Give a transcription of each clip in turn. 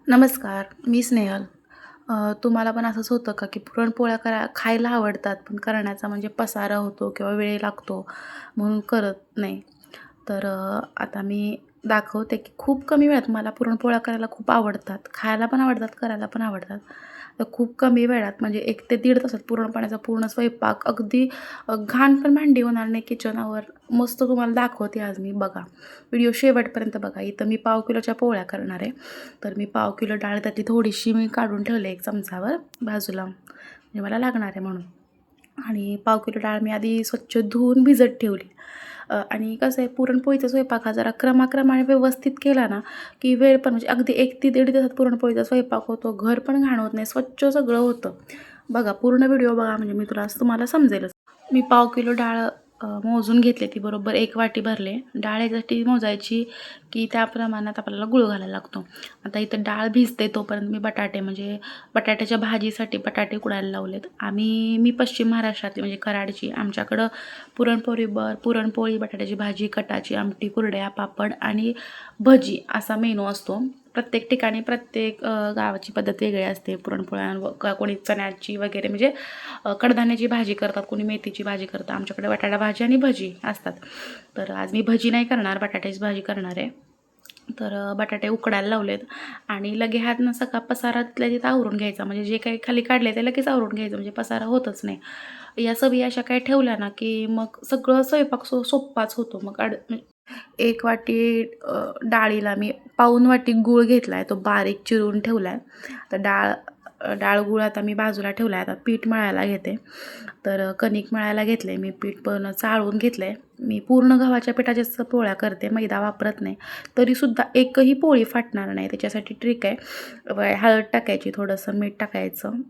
नमस्कार, मी स्नेहल. तुम्हाला पण असंच होतं का, की पुरणपोळ्या खायला आवडतात, पण करण्याचा म्हणजे पसारा होतो किंवा वेळ लागतो म्हणून करत नाही. तर आता मी दाखवते, की खूप कमी वेळात मला पुरणपोळ्या करायला खूप आवडतात. खायला पण आवडतात, करायला पण आवडतात. तर खूप कमी वेळात म्हणजे 1 ते दीड तासात पुरणपोळ्याचा पूर्ण स्वयंपाक अगदी घाण पण भांडी होणार नाही किचनावर. मस्त तुम्हाला दाखवते आज मी, बघा. व्हिडिओ शेवटपर्यंत बघा. इथं मी पाव किलोच्या पोळ्या करणार आहे. तर मी पाव किलो डाळ त्यातली थोडीशी मी काढून ठेवले एक चमचावर बाजूला, म्हणजे मला लागणार आहे म्हणून. आणि पाव किलो डाळ मी आधी स्वच्छ धुवून भिजत ठेवली. आणि कसं आहे, पुरणपोळीचा स्वयंपाक हा जरा क्रमाक्रमाने व्यवस्थित केला ना, की वेळ पण म्हणजे अगदी 1 ते दीड तासात पुरणपोळीचा स्वयंपाक होतो. घर पण घाण होत नाही, स्वच्छ सगळं होतं. बघा, पूर्ण व्हिडिओ बघा, म्हणजे मी तुम्हाला समजेलच. मी पाव किलो डाळ मोजून घेतली. ती बरोबर 1 वाटी भरले. डाळ यासाठी मोजायची, की त्या प्रमाणात आपल्याला गूळ घालायला लागतो. आता इथं डाळ भिजते तोपर्यंत मी बटाटे, म्हणजे बटाट्याच्या भाजीसाठी बटाटे उकडायला लावलेत. मी पश्चिम महाराष्ट्रातली, म्हणजे कराडची. आमच्याकडं पुरणपोळी, बटाट्याची भाजी, कटाची आमटी, कुरड्या, पापड आणि भजी असा मेनू असतो. प्रत्येक ठिकाणी प्रत्येक गावाची पद्धत वेगळी असते. कोणी चण्याची वगैरे, म्हणजे कडधान्याची भाजी करतात, कोणी मेथीची भाजी करतात. आमच्याकडे बटाटा भाजी आणि भजी असतात. तर आज मी भजी नाही करणार, बटाट्याची भाजी करणार आहे. तर बटाटे उकडायला लावलेत आणि लगे हात न सका पसारा तिथल्या तिथं आवरून घ्यायचा. म्हणजे जे काही खाली काढले ते लगेच आवरून घ्यायचं, म्हणजे पसारा होतच नाही. या सवयी अशा काही ठेवल्या ना, की मग सगळं स्वयंपाक सोप्पाच होतो. मग 1 वाटी डाळीला मी पाऊण वाटी गूळ घेतला आहे, तो बारीक चिरून ठेवला आहे. तर डाळ गूळ आता मी बाजूला ठेवला आहे. आता पीठ मळायला घेते. तर कणिक मळायला घेतले मी, पीठ पण चाळून घेतलं आहे. मी पूर्ण गव्हाच्या पिठाच्याच पोळ्या करते, मैदा वापरत नाही. तरीसुद्धा एकही पोळी फाटणार नाही. त्याच्यासाठी ट्रिक आहे, हळद टाकायची, थोडंसं मीठ टाकायचं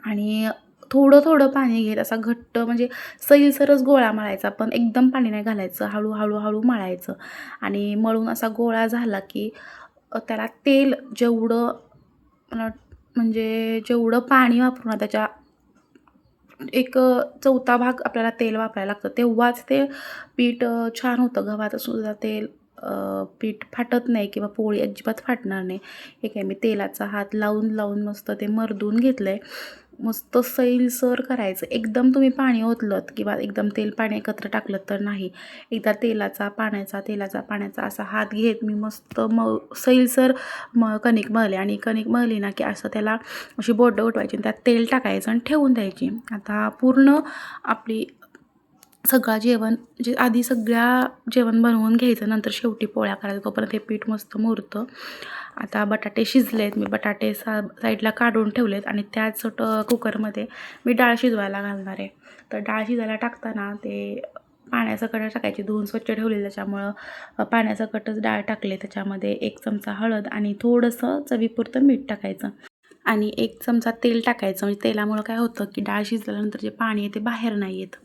आणि थोडं थोडं पाणी घेत असा घट्ट, म्हणजे सैलसरच गोळा मळायचा, पण एकदम पाणी नाही घालायचं. हळू मळायचं आणि मळून असा गोळा झाला, की त्याला तेल जेवढं, मला म्हणजे जेवढं पाणी वापरू ना, त्याच्या एक चौथा भाग आपल्याला तेल वापरायला लागतं. तेव्हाच ते पीठ छान होतं. गव्हाचं सुद्धा पीठ फाटत नाही किंवा पोळी अजिबात फाटणार नाही. हे काय, मी तेलाचा हात लावून मस्त ते मर्दून घेतलं आहे. मस्त सैलसर करायचं. एकदम तुम्ही पाणी ओतलत किंवा एकदम तेल पाणी एकत्र टाकलं तर नाही. एकदा तेलाचा पाण्याचा असा हात घेत मी मस्त सैलसर कणिक मळली आणि कणिक मळली ना, की असं त्याला अशी बोटं उठवायची आणि त्यात तेल टाकायचं आणि ठेवून द्यायची. आता पूर्ण आपली म्हणजे आधी जेवण बनवून घ्यायचं, नंतर शेवटी पोळ्या करायचं, तोपर्यंत हे पीठ मस्त मुरतं. आता बटाटे शिजलेत. मी बटाटे साईडला काढून ठेवलेत आणि त्याच कुकरमध्ये मी डाळ शिजवायला घालणार आहे. तर डाळ शिजायला टाकताना ते पाण्यासकट टाकायची, धुवून स्वच्छ ठेवलेली, त्याच्यामुळं पाण्यासकटच डाळ टाकले. त्याच्यामध्ये 1 चमचा हळद आणि थोडंसं चवीपुरतं मीठ टाकायचं आणि 1 चमचा तेल टाकायचं. म्हणजे तेलामुळं काय होतं, की डाळ शिजल्यानंतर जे पाणी आहे ते बाहेर नाही येत.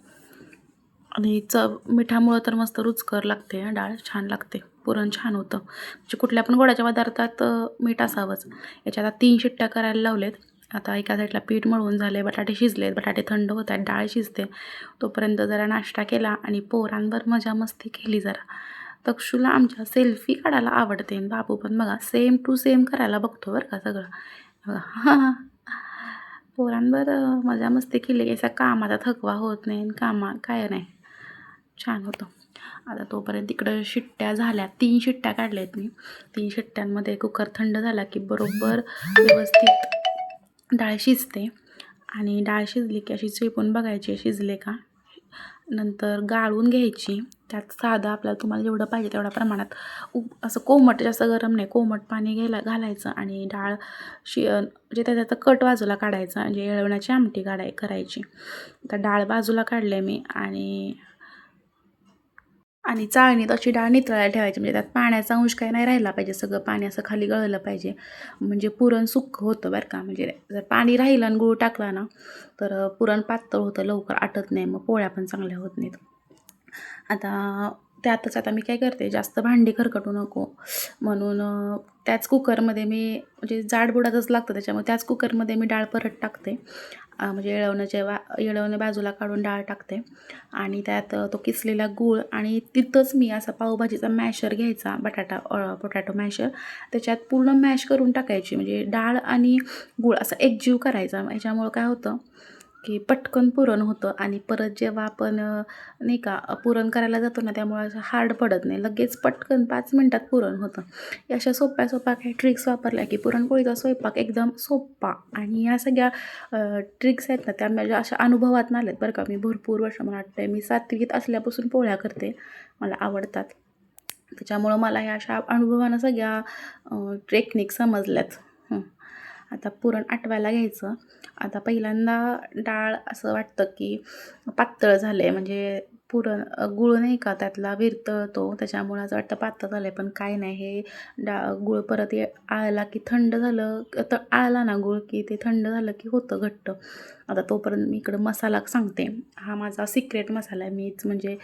आणि मिठामुळं तर मस्त रुचकर लागते डाळ, छान लागते. पुरण छान होतं. म्हणजे कुठल्या पण गोडाच्या पदार्थात मीठ असावंच. याच्यात आता 3 शिट्ट्या करायला लावलेत. आता एका साईडला पीठ मळून झाले, बटाटे शिजलेत, बटाटे थंड होत आहेत, डाळ शिजते. तोपर्यंत जरा नाश्ता केला आणि पोरांवर मजा मस्ती केली जरा. तक्षूला आमच्या सेल्फी काढायला आवडते. बाबू पण बघा सेम टू सेम करायला बघतो बरं का सगळं. बघा. पोरांवर मजा मस्ती केली की असा कामाचा थकवा होत नाही, काय नाही. छान होतं. आता तोपर्यंत तिकडं शिट्ट्या झाल्या. 3 शिट्ट्या काढल्या आहेत मी. 3 शिट्ट्यांमध्ये कुकर थंड झाला की बरोबर व्यवस्थित डाळ शिजते आणि डाळ शिजली की अशी चेपून बघायची शिजले का. नंतर गाळून घ्यायची. त्यात साधं आपल्याला तुम्हाला जेवढं पाहिजे तेवढ्या प्रमाणात असं कोमट, जास्त गरम नाही, कोमट पाणी घालायचं आणि डाळ म्हणजे त्याचा कट बाजूला काढायचा, म्हणजे येळवण्याची आमटी करायची. तर डाळ बाजूला काढले मी आणि चाळणीत अशी डाळ नितळायला ठेवायची, म्हणजे त्यात पाण्याचा अंश काही नाही राहिला पाहिजे. सगळं पाणी असं खाली गळलं पाहिजे, म्हणजे पुरण सुक्क होतं बरं का. म्हणजे जर पाणी राहिलं आणि गूळ टाकला ना, तर पुरण पातळ होतं, लवकर आटत नाही, मग पोळ्या पण चांगल्या होत नाहीत. आता मी काय करते, जास्त भांडी खरकटू नको म्हणून त्याच कुकरमध्ये मी, म्हणजे जाडबुडाचंच लागतं त्याच्यामुळे त्याच कुकरमध्ये मी डाळ परत टाकते म्हणजे येळवणे बाजूला काढून डाळ टाकते आणि त्यात तो किसलेला गूळ आणि तिथंच मी असा पावभाजीचा मॅशर घ्यायचा पोटॅटो मॅशर, त्याच्यात पूर्ण मॅश करून टाकायची, म्हणजे डाळ आणि गूळ असा एकजीव करायचा. याच्यामुळं काय होतं की पटकन पुरण होतं आणि परत जेव्हा आपण नाही का पुरण करायला जातो ना, त्यामुळे असं हार्ड पडत नाही, लगेच पटकन 5 मिनटात पुरण होतं. या अशा सोप्या सोप्या काही ट्रिक्स वापरल्या की पुरणपोळीचा स्वयंपाक एकदम सोपा. आणि या सगळ्या ट्रिक्स आहेत ना, त्या माझ्या अशा अनुभवात आल्यात बरं का. मी भरपूर वर्ष, मला वाटतं मी 7वीत असल्यापासून पोळ्या करते, मला आवडतात. त्याच्यामुळं मला ह्या अशा अनुभवानं सगळ्या टेक्निक समजल्यात. आता पुरण आटवायला घ्यायचं. आता पहिल्यांदा डाळ असं वाटतं की पातळ झालं आहे, म्हणजे पुरण गूळ नाही का त्यातला विरतळतो, त्याच्यामुळं असं वाटतं पातळ झालं आहे, पण काय नाही. हे गूळ परत आळला की थंड झालं, आळला ना गूळ की ते थंड झालं की होतं घट्ट. आता तोपर्यंत मी इकडं मसाला सांगते. हा माझा सिक्रेट मसाला आहे. मीच म्हणजे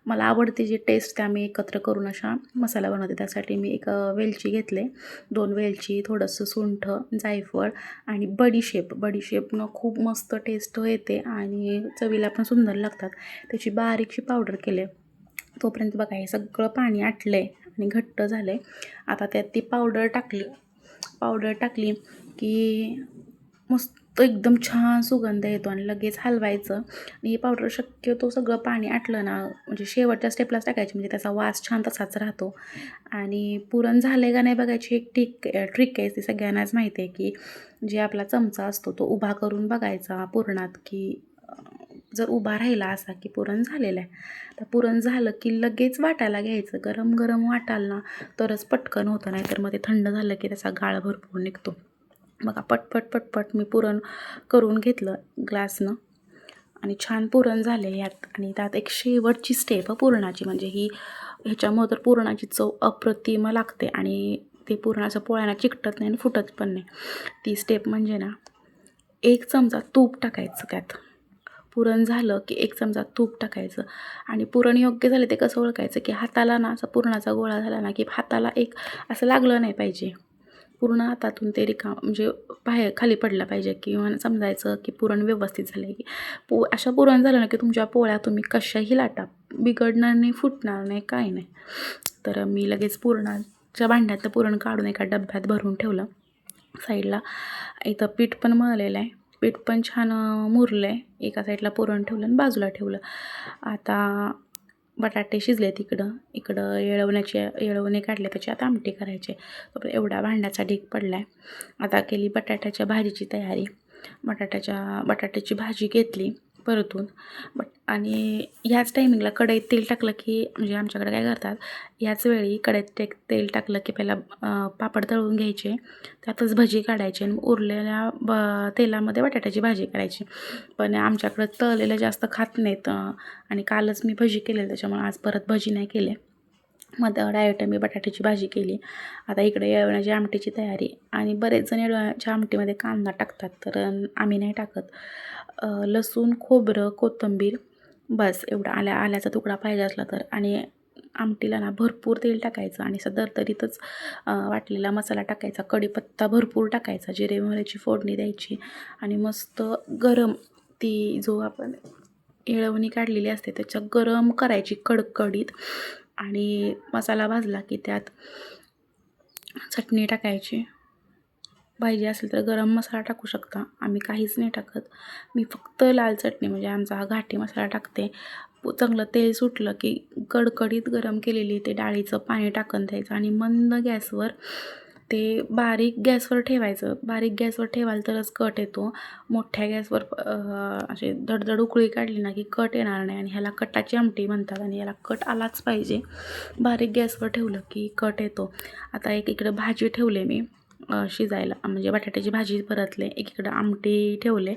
मला आवडते जी टेस्ट, त्या मी एकत्र करून अशा मसाला बनवते. त्यासाठी मी एक वेलची घेतले, 2 वेलची, थोडंसं सुंठ, जायफळ आणि बडीशेपनं खूप मस्त टेस्ट येते आणि चवीला पण सुंदर लागतात. त्याची बारीकशी पावडर केले. तोपर्यंत बघा हे सगळं पाणी आटलं आहे आणि घट्ट झालं आहे. आता त्यात ती पावडर टाकली की मस्त एकदम छान सुगंध येतो आणि लगेच हलवायचं. आणि ही पावडर शक्यतो सगळं पाणी आटलं ना, म्हणजे शेवटच्या स्टेपलाच टाकायची, म्हणजे त्याचा वास छान तसाच राहतो. आणि पुरण झाले का नाही बघायची एक ट्रिक आहे, ती सगळ्यांनाच माहिती आहे की जे आपला चमचा असतो तो उभा करून बघायचा पुरणात, की जर उभा राहिला असा की पुरण झालेलं आहे. तर पुरण झालं की लगेच वाटायला घ्यायचं. गरम गरम वाटाल ना तरच पटकन होतं, नाही तर मग ते थंड झालं की त्याचा गाळ भरपूर निघतो. बघा पटपट मी पुरण करून घेतलं ग्लासनं आणि छान पुरण झाले यात. आणि त्यात एक शेवटची स्टेप पुरणाची, म्हणजे ह्याच्यामुळं तर पुरणाची चव अप्रतिम लागते आणि ते पुरणाचं पोळ्यांना चिकटत नाही आणि फुटत पण नाही. ती स्टेप म्हणजे ना, 1 चमचा तूप टाकायचं त्यात. पुरण झालं की 1 चमचा तूप टाकायचं आणि पुरण योग्य झालं ते कसं ओळखायचं, की हाताला ना असा पुरणाचा गोळा झाला ना की हाताला एक असं लागलं नाही पाहिजे. पूर्ण हातातून ते म्हणजे बाहेर खाली पडलं पाहिजे, किंवा समजायचं की पुरण व्यवस्थित झालं आहे. की अशा पुरण झालं ना की तुमच्या पोळ्या तुम्ही कशाही लाटा, बिघडणार नाही, फुटणार नाही, काय नाही. तर मी लगेच पुरणाच्या भांड्यातलं पुरण काढून एका डब्यात भरून ठेवलं साईडला. इथं पीठ पण मळलेलं आहे, पीठ पण छान मुरलं आहे. एका साईडला पुरण ठेवलं आणि बाजूला ठेवलं. आता बटाटे शिजले इकडं येळवणे काढले, त्याच्यात आमटी करायचे. एवढा भांड्याचा ढीग पडला आहे. आता केली बटाट्याच्या भाजीची तयारी. बटाट्याची भाजी घेतली परतून आणि ह्याच टायमिंगला कढईत तेल टाकलं की, म्हणजे आमच्याकडे काय करतात, ह्याच वेळी कढईत तेल टाकलं की पहिला पापड तळून घ्यायचे, त्यातच भजी काढायची आणि उरलेल्या तेलामध्ये बटाट्याची भाजी करायची. पण आमच्याकडं तळलेलं जास्त खात नाहीत आणि कालच मी भजी केलेली, त्याच्यामुळे आज परत भजी नाही केले. मग डायरेक्ट मी बटाट्याची भाजी केली. आता इकडे येळवण्याची आमटीची तयारी. आणि बरेच जण येळवण्याच्या आमटीमध्ये कांदा टाकतात, तर आम्ही नाही टाकत. लसूण, खोबरं, कोथिंबीर, बस एवढा, आल्याचा तुकडा पाहिजे असला तर. आणि आमटीला ना भरपूर तेल टाकायचं आणि असं दरदरीतच वाटलेला मसाला टाकायचा, कढीपत्ता भरपूर टाकायचा, जिरे मोहरीची फोडणी द्यायची आणि मस्त गरम ती जो आपण येळवणी काढलेली असते त्याच्या गरम करायची कडकडीत. आणि मसाला भाजला की त्यात चटणी टाकायची. पाहिजे असेल तर गरम मसाला टाकू शकता. आम्ही काहीच नाही टाकत. मी फक्त लाल चटणी, म्हणजे आमचा हा घाटी मसाला टाकते. चांगलं तेल सुटलं की कडकडीत गरम केलेली ते डाळीचं पाणी टाकून द्यायचं आणि मंद गॅसवर ते बारीक गॅसवर ठेवायचं. बारीक गॅसवर ठेवाल तरच कट येतो. मोठ्या गॅसवर असे धडधड उकळी काढली ना की कट येणार नाही आणि ह्याला कटाची आमटी म्हणतात आणि याला कट आलाच पाहिजे. बारीक गॅसवर ठेवलं की कट येतो. आता इकडं भाजी ठेवले मी शिजायला, म्हणजे बटाट्याची भाजी परतले, एकीकडं आमटी ठेवले.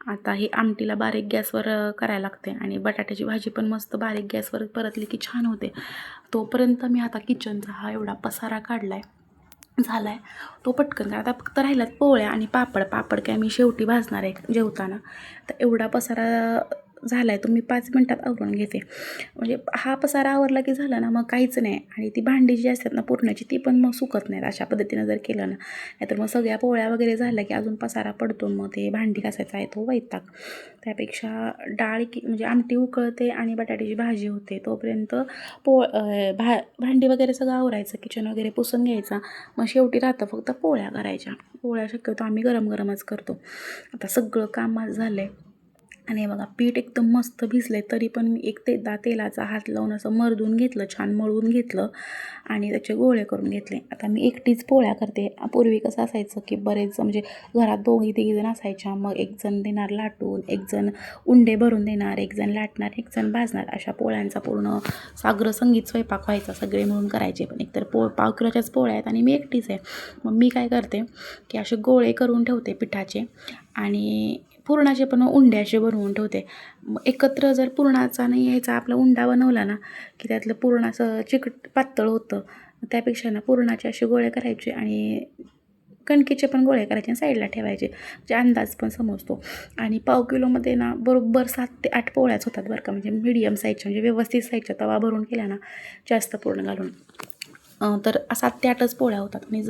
आता ही आमटीला बारीक गॅसवर करायला लागते आणि बटाट्याची भाजी पण मस्त बारीक गॅसवर परतली की छान होते. तोपर्यंत मी आता किचनचा हा एवढा पसारा काढला झाला आहे, तो पटकन करा. आता फक्त राहिल्यात पोळ्या आणि पापड काय मी शेवटी भाजणार आहे जेवताना. तर एवढा पसारा झाला आहे तो मी 5 मिनटात आवरून घेते. म्हणजे हा पसारा आवरला की झालं ना, मग काहीच नाही. आणि ती भांडी जी असतात ना पुरणाची ती पण मग सुकत नाहीत अशा पद्धतीनं जर केलं ना. नाहीतर मग सगळ्या पोळ्या वगैरे झाल्या की अजून पसारा पडतो, मग ते भांडी घासायचा आहे तो वैताग. त्यापेक्षा डाळ की म्हणजे आमटी उकळते आणि बटाट्याची भाजी होते तोपर्यंत भांडी वगैरे सगळं आवरायचं, किचन वगैरे पुसून घ्यायचा. मग शेवटी राहतं फक्त पोळ्या करायच्या. पोळ्या शक्यतो आम्ही गरम गरमच करतो. आता सगळं काम माझं झालं आहे. आणि हे बघा पीठ एकदम मस्त भिजलं आहे, तरी पण मी तेलाचा हात लावून असं मर्दून घेतलं, छान मळून घेतलं आणि त्याचे गोळे करून घेतले. आता मी एकटीच पोळ्या करते. पूर्वी कसं असायचं की बरेच म्हणजे घरात 2-3 जण असायच्या. मग एकजण देणार लाटून, एकजण उंडे भरून देणार, एकजण लाटणार, एकजण भाजणार. अशा पोळ्यांचा पूर्ण साग्र संगीत स्वयंपाक व्हायचा, सगळे मिळून करायचे. पण एकतर पाव किलोच्याच पोळ्या आहेत आणि मी एकटीच आहे. मग मी काय करते की असे गोळे करून ठेवते पिठाचे आणि पुरणाचे पण उंडे असे बनवून ठेवते. मग एकत्र जर पुरणाचा नाही यायचा आपला उंडा बनवला ना की त्यातलं पूर्ण असं चिकट पातळ होतं. त्यापेक्षा ना पुरणाचे असे गोळे करायचे आणि कणकेचे पण गोळे करायचे आणि साईडला ठेवायचे, म्हणजे अंदाज पण समजतो. आणि पाव किलोमध्ये ना बरोबर 7 ते 8 पोळ्याच होतात बरं का. म्हणजे मीडियम साईजच्या, म्हणजे व्यवस्थित साईजच्या तवा भरून केल्या ना जास्त पूर्ण घालून तर 7 ते 8च पोळ्या होतात. आणि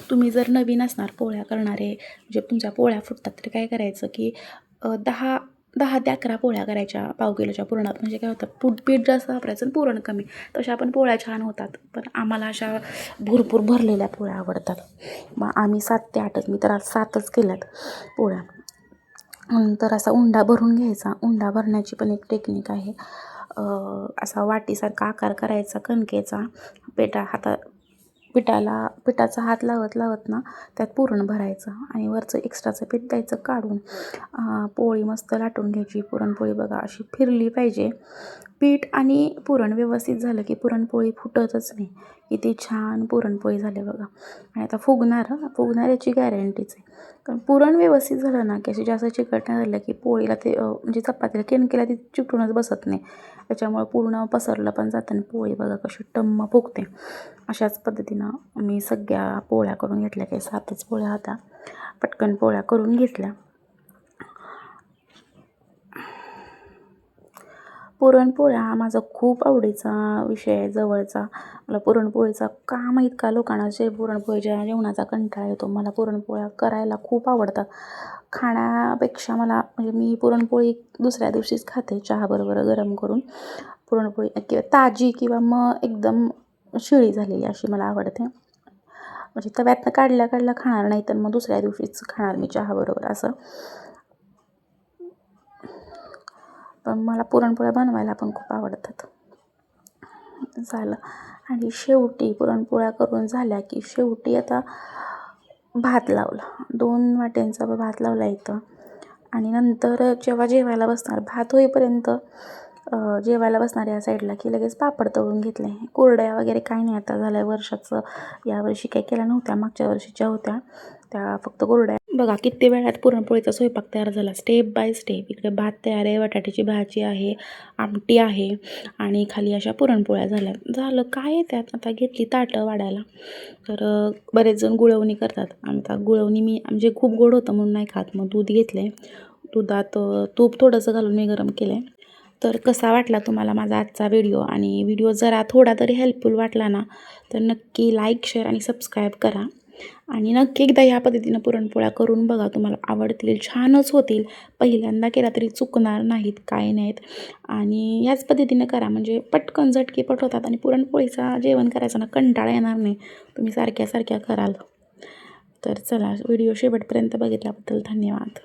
तुम्ही जर नवीन असणार पोळ्या करणारे, म्हणजे तुमच्या पोळ्या फुटतात, तर काय करायचं की 10 ते 11 पोळ्या करायच्या पाव किलोच्या पुरणात. म्हणजे काय होतं पीठ जास्त वापरायचं आणि पुरण कमी. तशा पण पोळ्या छान होतात. पण आम्हाला अशा भरपूर भरलेल्या पोळ्या आवडतात. मग आम्ही 7 ते 8च, मी तर आज 7च केल्यात पोळ्या. नंतर असा उंडा भरून घ्यायचा. उंडा भरण्याची पण एक टेक्निक आहे. असा वाटीसारखा आकार करायचा कणकेचा. पिठाचा हात लावत लावत ना त्यात पुरण भरायचं आणि वरचं एक्स्ट्राचं पीठ द्यायचं काढून. पोळी मस्त लाटून घ्यायची. पुरणपोळी बघा अशी फिरली पाहिजे. पीठ आणि पुरण व्यवस्थित झालं की पुरणपोळी फुटतच नाही. किती छान पुरणपोळी झाली बघा. आणि आता फुगणाऱ्याची गॅरंटीच आहे. कारण पुरण व्यवस्थित झालं ना की अशी जास्त चिकट नाही झालं की पोळीला ते म्हणजे चपातीला कणकेला ती चिकटूनच बसत नाही. त्याच्यामुळे पूर्ण पसरलं पण जातं आणि पोळी बघा कशी टम्म फुगते. अशाच पद्धतीनं मी सगळ्या पोळ्या करून घेतल्या. काही 7च पोळ्या होत्या. पटकन पोळ्या करून घेतल्या. पुरणपोळ्या हा माझा खूप आवडीचा विषय आहे, जवळचा. मला पुरणपोळीचा का माहीत का लोकांना पुरणपोळीच्या जेवणाचा कंटाळा येतो. मला पुरणपोळ्या करायला खूप आवडतात. खाण्यापेक्षा मला म्हणजे मी पुरणपोळी दुसऱ्या दिवशीच खाते चहाबरोबर गरम करून. पुरणपोळी किंवा ताजी किंवा मग एकदम शिळी झालेली अशी मला आवडते. म्हणजे तव्यातनं काढल्या खाणार, नाही तर मग दुसऱ्या दिवशीच खाणार मी चहाबरोबर असं. पण मला पुरणपोळ्या बनवायला पण खूप आवडतात. झालं. आणि शेवटी पुरणपोळ्या करून झाल्या की शेवटी आता भात लावला. 2 वाट्यांचा भात लावला इथं. आणि नंतर जेव्हा जेवायला बसणार, भात होईपर्यंत जेवायला बसणार या साईडला की लगेच पापड तळून घेतले. कुरड्या वगैरे काही नाही आता झालं वर्षाचं. यावर्षी काही केल्या नव्हत्या, मागच्या वर्षीच्या होत्या त्या फक्त कुरड्या. बघा किती वेळात पुरणपोळीचा स्वयंपाक तयार झाला, स्टेप बाय स्टेप. इकडे भात तयार आहे, बटाट्याची भाजी आहे, आमटी आहे आणि खाली अशा पुरणपोळ्या झालं काय आहे त्यात. आता घेतली ताटं वाढायला. तर बरेच जण गुळवणी करतात. आता गुळवणी मी म्हणजे खूप गोड होतं म्हणून नाही खात. मग दूध घेतलं आहे, दुधात तूप थोडंसं घालून मी गरम केलं आहे. तर कसा वाटला तुम्हाला माझा आजचा व्हिडिओ. आणि व्हिडिओ जरा थोडा तरी हेल्पफुल वाटला ना तर नक्की लाईक, शेअर आणि सबस्क्राईब करा. आणि नक्की एकदा ह्या पद्धतीनं पुरणपोळ्या करून बघा, तुम्हाला आवडतील, छानच होतील. पहिल्यांदा केला तरी चुकणार नाहीत, काय नाहीत. आणि याच पद्धतीनं करा म्हणजे पटकन झटकीपट होतात आणि पुरणपोळीचा जेवण करायचं ना कंटाळा येणार नाही, तुम्ही सारख्या कराल. तर चला, व्हिडिओ शेवटपर्यंत बघितल्याबद्दल धन्यवाद.